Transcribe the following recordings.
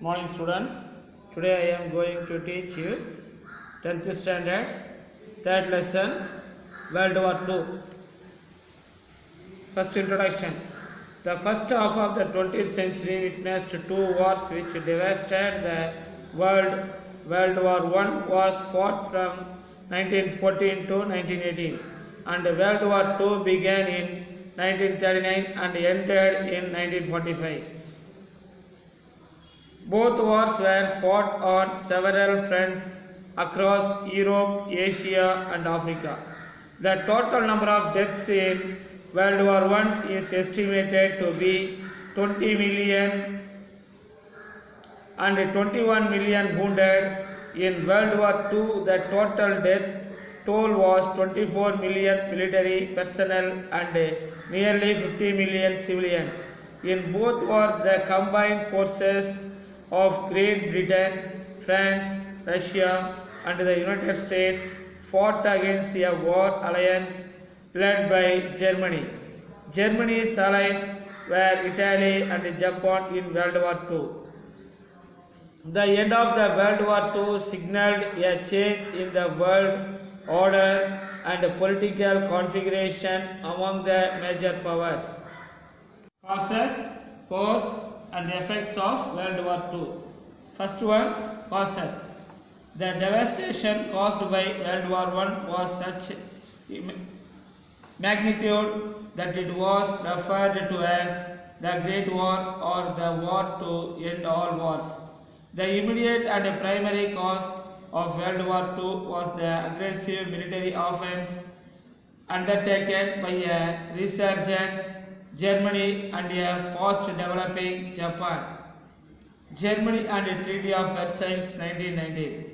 Morning students. Today I am going to teach you 10th standard 3rd lesson World War II. First introduction. The first half of the 20th century witnessed two wars which devastated the world. World War I was fought from 1914 to 1918 and World War II began in 1939 and ended in 1945. Both wars were fought on several fronts across Europe, Asia and Africa. The total number of deaths in World War I is estimated to be 20 million and 21 million wounded. In World War II, the total death toll was 24 million military personnel and nearly 50 million civilians. In both wars, the combined forces of Great Britain, France, Russia and the United States fought against a war alliance led by Germany. Germany's allies were Italy and Japan in World War II. The end of the World War II signaled a change in the world order and political configuration among the major powers. Causes, cause and effects of World War II. First one, causes. The devastation caused by World War I was such magnitude that it was referred to as the Great War or the War to End All Wars. The immediate and primary cause of World War II was the aggressive military offense undertaken by a resurgent Germany and a fast-developing Japan. Germany and the Treaty of Versailles 1919.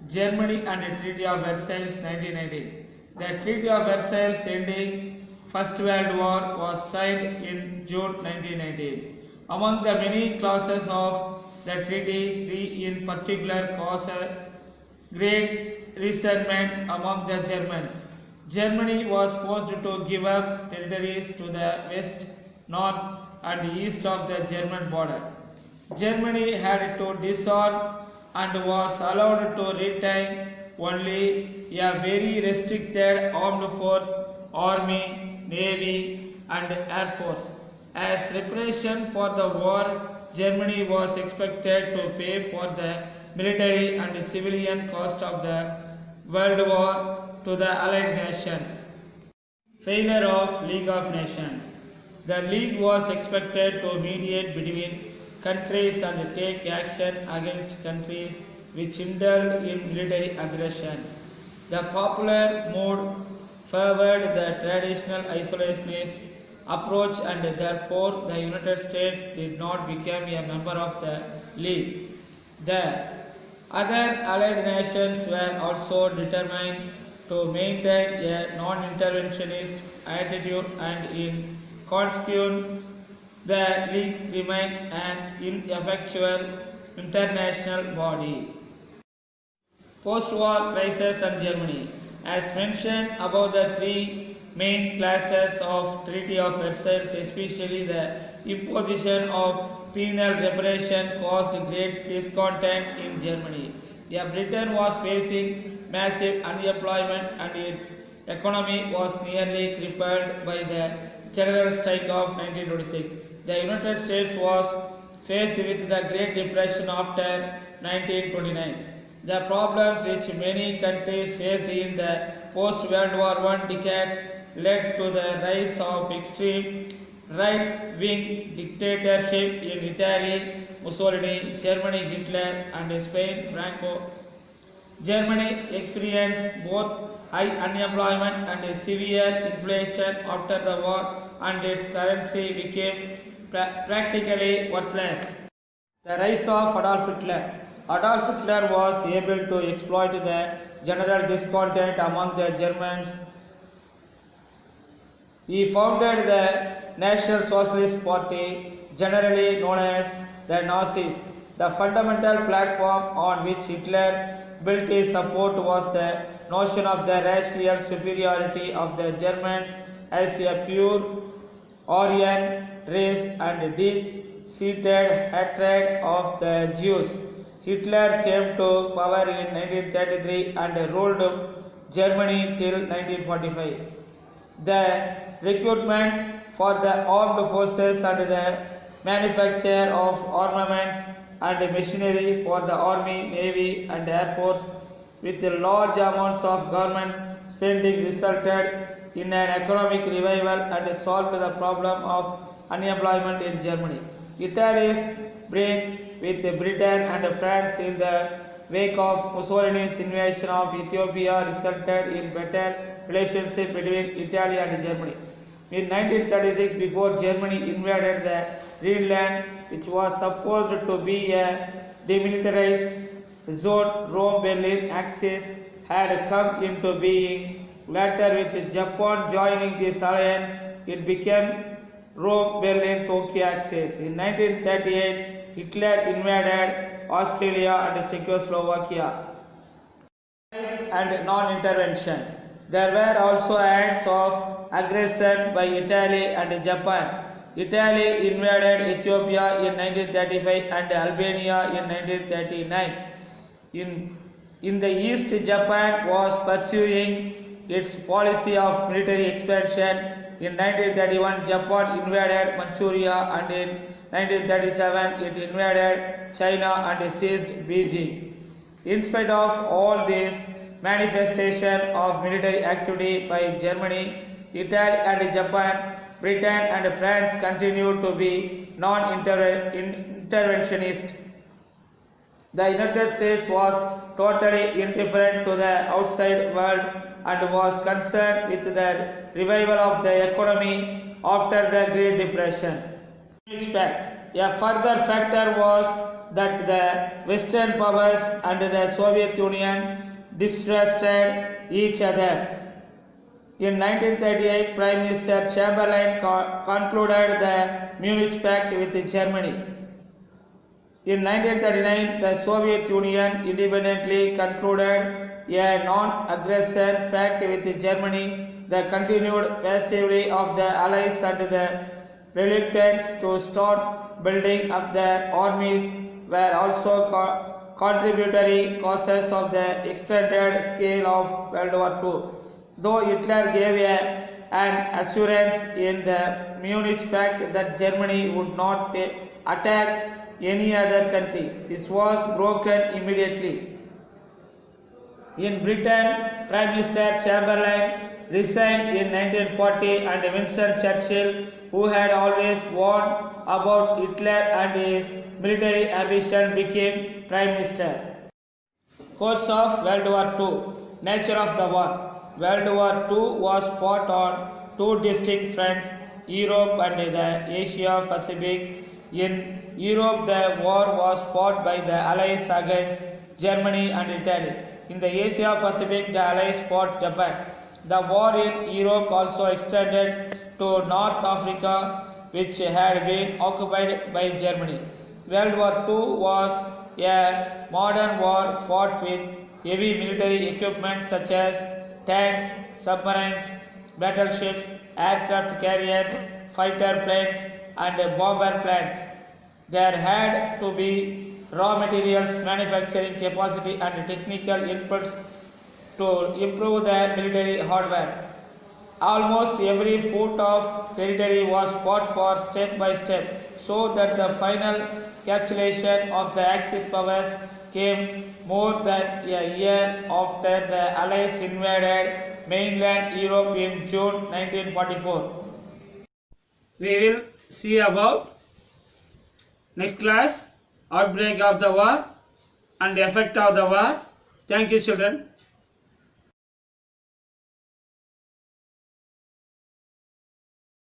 Germany and the Treaty of Versailles 1919. The Treaty of Versailles ending First World War was signed in June 1919. Among the many clauses of the treaty, three in particular caused great resentment among the Germans. Germany was forced to give up territories to the west, north and east of the German border. Germany had to disarm and was allowed to retain only a very restricted armed force, army, navy and air force. As reparation for the war, Germany was expected to pay for the military and civilian cost of the World War to the Allied nations. Failure of League of Nations. The League was expected to mediate between countries and take action against countries which indulged in military aggression. The popular mood favored the traditional isolationist approach and therefore the United States did not become a member of the League. The other allied nations were also determined to maintain a non-interventionist attitude and in consequence the League remained an ineffectual international body. Post-war crisis and Germany. As mentioned above, the three main classes of Treaty of Versailles, especially the imposition of penal reparation, caused great discontent in Germany. Britain was facing massive unemployment and its economy was nearly crippled by the general strike of 1926. The United States was faced with the Great Depression after 1929. The problems which many countries faced in the post-World War I decades led to the rise of extreme right-wing dictatorship in Italy, Mussolini, Germany, Hitler and Spain, Franco. Germany experienced both high unemployment and severe inflation after the war and its currency became practically worthless. The rise of Adolf Hitler. Adolf Hitler was able to exploit the general discontent among the Germans. He founded the National Socialist Party, generally known as the Nazis. The fundamental platform on which Hitler built his support was the notion of the racial superiority of the Germans as a pure Aryan race and deep-seated hatred of the Jews. Hitler came to power in 1933 and ruled Germany till 1945. The recruitment for the armed forces and the manufacture of armaments and machinery for the army, navy and air force with large amounts of government spending resulted in an economic revival and solved the problem of unemployment in Germany. Italy's break with Britain and France in the wake of Mussolini's invasion of Ethiopia resulted in better relationship between Italy and Germany. In 1936, before Germany invaded the Greenland, which was supposed to be a demilitarized zone, Rome-Berlin axis had come into being. Later, with Japan joining this alliance, it became Rome-Berlin-Tokyo axis. In 1938, Hitler invaded Australia and Czechoslovakia. And non-intervention. There were also acts of aggression by Italy and Japan. Italy invaded Ethiopia in 1935 and Albania in 1939. In the east, Japan was pursuing its policy of military expansion. In 1931, Japan invaded Manchuria, and in 1937, it invaded China and seized Beijing. In spite of all this manifestation of military activity by Germany, Italy and Japan, Britain and France continued to be non-interventionist. The United States was totally indifferent to the outside world and was concerned with the revival of the economy after the Great Depression. A further factor was that the Western powers and the Soviet Union distrusted each other. In 1938, Prime Minister Chamberlain concluded the Munich Pact with Germany. In 1939, the Soviet Union independently concluded a non-aggression pact with Germany. The continued passivity of the Allies and the reluctance to start building up their armies were also contributory causes of the extended scale of World War II. Though Hitler gave an assurance in the Munich Pact that Germany would not attack any other country, this was broken immediately. In Britain, Prime Minister Chamberlain resigned in 1940 and Winston Churchill, who had always warned about Hitler and his military ambition, became Prime Minister. Course of World War II. Nature of the war. World War II was fought on two distinct fronts, Europe and the Asia Pacific. In Europe, the war was fought by the Allies against Germany and Italy. In the Asia Pacific, the Allies fought Japan. The war in Europe also extended to North Africa, which had been occupied by Germany. World War II was a modern war fought with heavy military equipment such as tanks, submarines, battleships, aircraft carriers, fighter planes, and bomber planes. There had to be raw materials, manufacturing capacity, and technical inputs to improve the military hardware. Almost every foot of territory was fought for step by step, so that the final capitulation of the Axis powers came more than a year after the Allies invaded mainland Europe in June 1944. We will see about next class outbreak of the war and effect of the war. Thank you, children.